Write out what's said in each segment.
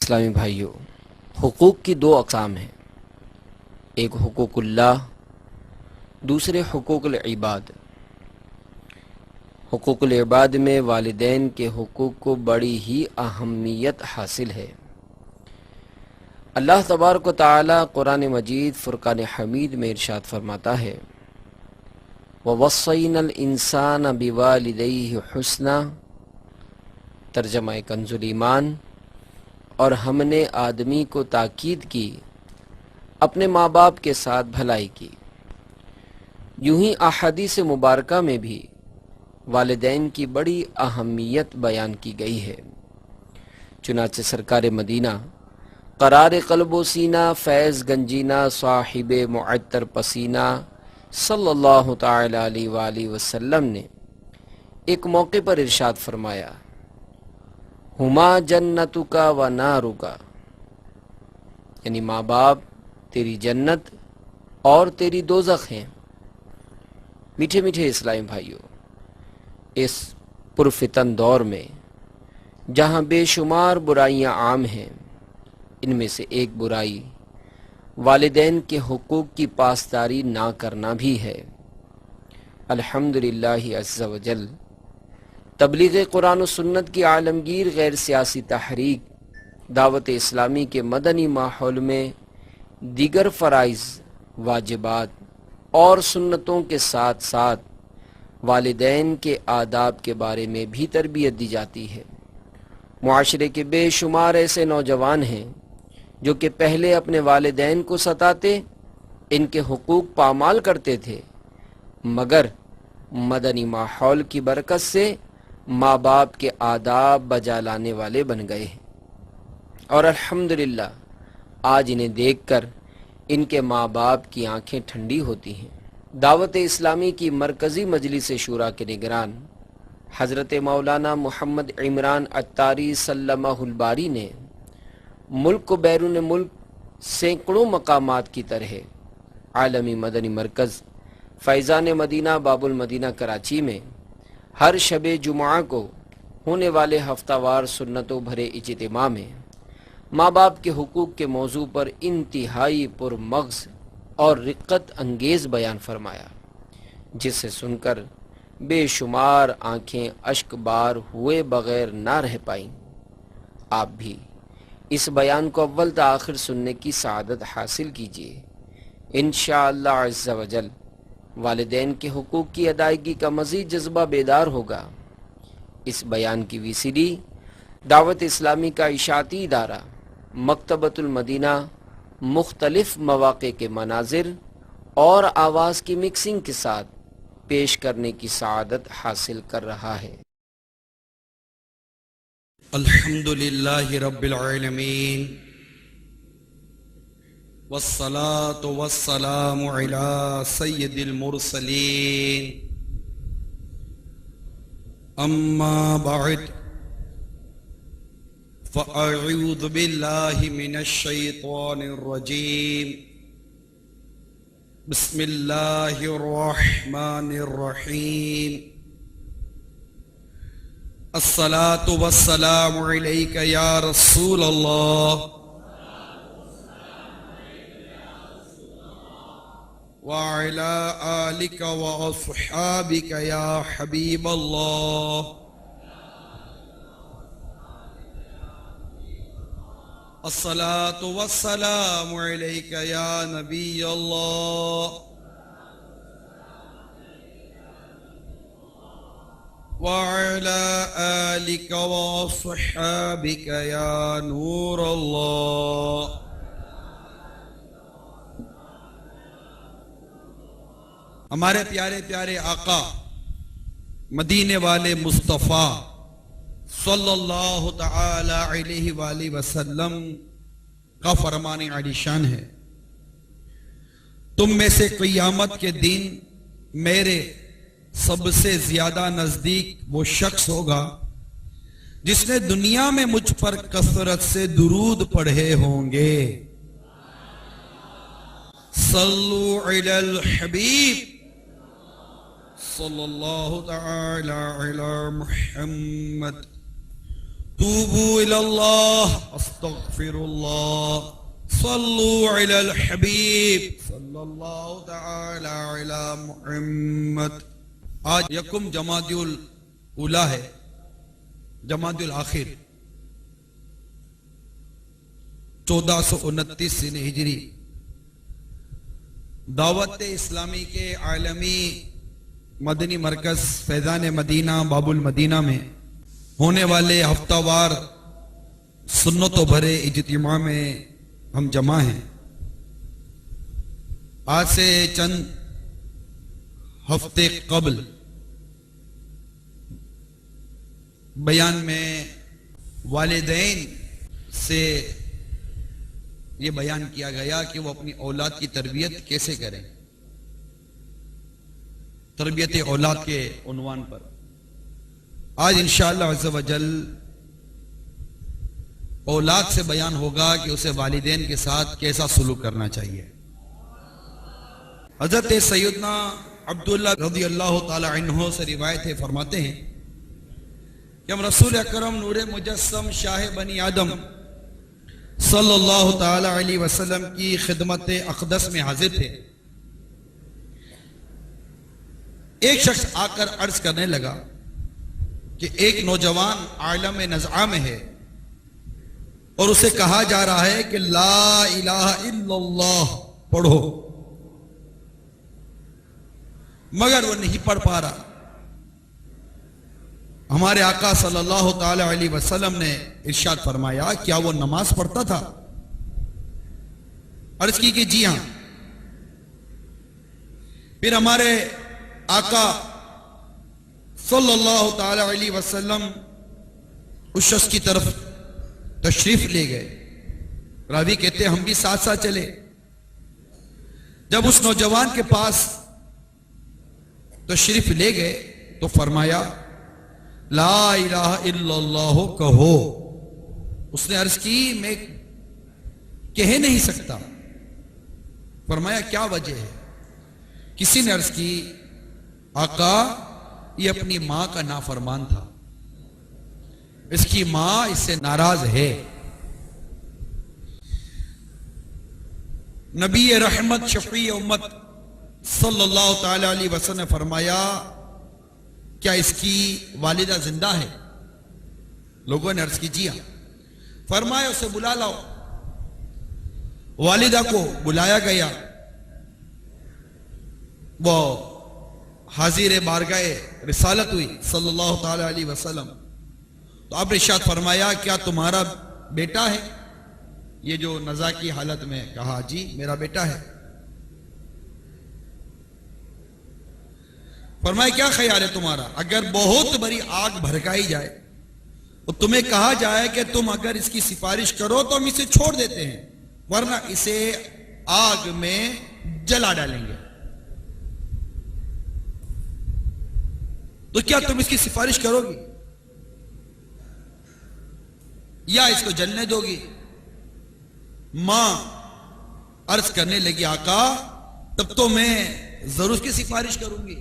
اسلامی بھائیوں، حقوق کی دو اقسام ہیں، ایک حقوق اللہ، دوسرے حقوق العباد۔ حقوق العباد میں والدین کے حقوق کو بڑی ہی اہمیت حاصل ہے۔ اللہ تبارک و تعالی قرآن مجید فرقان حمید میں ارشاد فرماتا ہے وَوَصَّيْنَا الْإِنسَانَ بِوَالِدَيْهِ حُسْنًا، ترجمہ کنز ایمان، اور ہم نے آدمی کو تاکید کی اپنے ماں باپ کے ساتھ بھلائی کی۔ یوں ہی احادیث مبارکہ میں بھی والدین کی بڑی اہمیت بیان کی گئی ہے۔ چنانچہ سرکار مدینہ قرار قلب و سینہ فیض گنجینہ صاحب معطر پسینہ صلی اللہ تعالی علیہ وآلہ وسلم نے ایک موقع پر ارشاد فرمایا ہما جنتک و نارک، یعنی ماں باپ تیری جنت اور تیری دوزخ ہیں۔ میٹھے میٹھے اسلامی بھائیوں، اس پرفتن دور میں جہاں بے شمار برائیاں عام ہیں، ان میں سے ایک برائی والدین کے حقوق کی پاسداری نہ کرنا بھی ہے۔ الحمدللہ عز و جل تبلیغ قرآن و سنت کی عالمگیر غیر سیاسی تحریک دعوت اسلامی کے مدنی ماحول میں دیگر فرائض، واجبات اور سنتوں کے ساتھ ساتھ والدین کے آداب کے بارے میں بھی تربیت دی جاتی ہے۔ معاشرے کے بے شمار ایسے نوجوان ہیں جو کہ پہلے اپنے والدین کو ستاتے، ان کے حقوق پامال کرتے تھے، مگر مدنی ماحول کی برکت سے ماں باپ کے آداب بجا لانے والے بن گئے ہیں، اور الحمدللہ آج انہیں دیکھ کر ان کے ماں باپ کی آنکھیں ٹھنڈی ہوتی ہیں۔ دعوت اسلامی کی مرکزی مجلس شورا کے نگران حضرت مولانا محمد عمران عطاری سلمہ الباری نے ملک و بیرون ملک سینکڑوں مقامات کی طرح عالمی مدنی مرکز فیضان مدینہ باب المدینہ کراچی میں ہر شب جمعہ کو ہونے والے ہفتہ وار سنتوں بھرے اجتماع میں ماں باپ کے حقوق کے موضوع پر انتہائی پرمغز اور رقت انگیز بیان فرمایا، جسے سن کر بے شمار آنکھیں اشک بار ہوئے بغیر نہ رہ پائیں۔ آپ بھی اس بیان کو اول تا آخر سننے کی سعادت حاصل کیجیے۔ انشاءاللہ عز و جل والدین کے حقوق کی ادائیگی کا مزید جذبہ بیدار ہوگا۔ اس بیان کی وی سی ڈی دعوت اسلامی کا اشاعتی ادارہ مکتبۃ المدینہ مختلف مواقع کے مناظر اور آواز کی مکسنگ کے ساتھ پیش کرنے کی سعادت حاصل کر رہا ہے۔ الحمدللہ رب العالمین والصلاة والسلام علی سید المرسلین، اما بعد فاعوذ باللہ من الشیطان الرجیم، بسم اللہ الرحمن الرحیم، الصلاة والسلام علیک یا رسول اللہ وعلى آلك وأصحابك يا حبيب الله، الصلاة والسلام عليك يا نبي الله وعلى آلك وأصحابك يا نور الله۔ ہمارے پیارے پیارے آقا مدینے والے مصطفیٰ صلی اللہ تعالی علیہ وآلہ وسلم کا فرمان عالی شان ہے، تم میں سے قیامت کے دن میرے سب سے زیادہ نزدیک وہ شخص ہوگا جس نے دنیا میں مجھ پر کثرت سے درود پڑھے ہوں گے۔ صلو علی الحبیب صلی اللہ تعالی علی محمد۔ توبوا الى اللہ استغفر اللہ صلوا علی الحبیب صلی اللہ تعالی علی محمد. آج یکم جمادی الاولی ہے، جمادی الآخر 1429 سن ہجری. دعوت اسلامی کے عالمی مدنی مرکز فیضان مدینہ باب المدینہ میں ہونے والے ہفتہ وار سنتوں بھرے اجتماع میں ہم جمع ہیں. آج سے چند ہفتے قبل بیان میں والدین سے یہ بیان کیا گیا کہ وہ اپنی اولاد کی تربیت کیسے کریں. تربیت اولاد کے عنوان پر آج انشاءاللہ عز و جل اولاد سے بیان ہوگا کہ اسے والدین کے ساتھ کیسا سلوک کرنا چاہیے. حضرت سیدنا عبداللہ رضی اللہ تعالی عنہ سے روایت ہے، فرماتے ہیں کہ ہم رسول اکرم نور مجسم شاہ بنی آدم صلی اللہ تعالی علیہ وسلم کی خدمت اقدس میں حاضر تھے. ایک شخص آ کر عرض کرنے لگا کہ ایک نوجوان عالم نزعہ میں ہے اور اسے کہا جا رہا ہے کہ لا الہ الا اللہ پڑھو، مگر وہ نہیں پڑھ پا رہا. ہمارے آقا صلی اللہ تعالی علیہ وسلم نے ارشاد فرمایا کیا وہ نماز پڑھتا تھا؟ عرض کی کہ جی ہاں. پھر ہمارے آقا صلی اللہ تعالی علیہ وسلم اس شخص کی طرف تشریف لے گئے. راوی کہتے ہیں ہم بھی ساتھ ساتھ چلے. جب اس نوجوان کے پاس تشریف لے گئے تو فرمایا لا الہ الا اللہ کہو. اس نے عرض کی میں کہہ نہیں سکتا. فرمایا کیا وجہ ہے؟ کسی نے عرض کی آقا یہ اپنی ماں کا نافرمان تھا، اس کی ماں اس سے ناراض ہے. نبی رحمت شفیع امت صلی اللہ تعالی علیہ وسلم نے فرمایا کیا اس کی والدہ زندہ ہے؟ لوگوں نے عرض کی جی ہاں. فرمایا اسے بلا لاؤ. والدہ کو بلایا گیا. وہ حاضر بارگاہ رسالت ہوئی صلی اللہ تعالی علیہ وسلم. تو آپ نے ارشاد فرمایا کیا تمہارا بیٹا ہے؟ یہ جو نزا کی حالت میں کہا جی میرا بیٹا ہے. فرمایا کیا خیال ہے تمہارا؟ اگر بہت بڑی آگ بھڑکائی جائے اور تمہیں کہا جائے کہ تم اگر اس کی سفارش کرو تو ہم اسے چھوڑ دیتے ہیں ورنہ اسے آگ میں جلا ڈالیں گے، تو کیا تم اس کی سفارش کرو گی یا اس کو جلنے دو گی؟ ماں عرض کرنے لگی آقا تب تو میں ضرور اس کی سفارش کروں گی.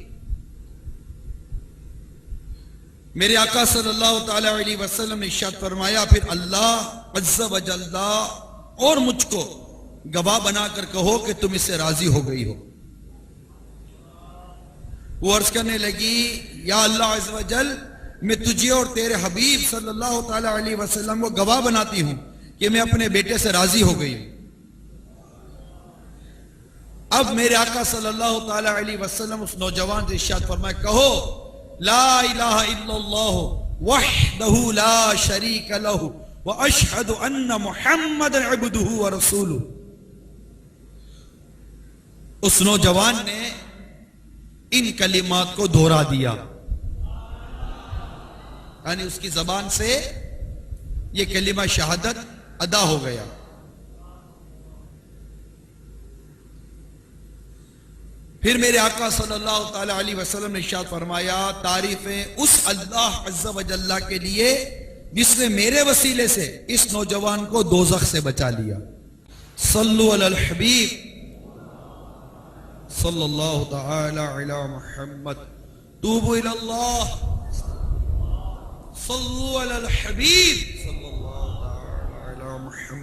میرے آقا صلی اللہ تعالی علیہ وسلم نے ارشاد فرمایا پھر اللہ عز و جل اور مجھ کو گواہ بنا کر کہو کہ تم اس سے راضی ہو گئی ہو. وہ عرض کرنے لگی یا اللہ عز و جل میں تجھے اور تیرے حبیب صلی اللہ تعالی علیہ وسلم کو گواہ بناتی ہوں کہ میں اپنے بیٹے سے راضی ہو گئی ہوں. اب میرے آقا صلی اللہ تعالی علیہ وسلم اس نوجوان سے ارشاد فرمایا کہو لا الہ الا اللہ وحدہ لا شریک لہ واشہد ان محمد عبدہ ورسولہ. اس نوجوان نے ان کلمات کو دہرا دیا، یعنی اس کی زبان سے یہ کلمہ شہادت ادا ہو گیا. پھر میرے آقا صلی اللہ تعالی علیہ وسلم نے ارشاد فرمایا تعریفیں اس اللہ عز و جل کے لیے جس نے میرے وسیلے سے اس نوجوان کو دوزخ سے بچا لیا. صلو علی الحبیب صلی اللہ تعالی علی محمد. توبوا الی اللہ صلو علی الحبیب صلی اللہ علیہ وسلم.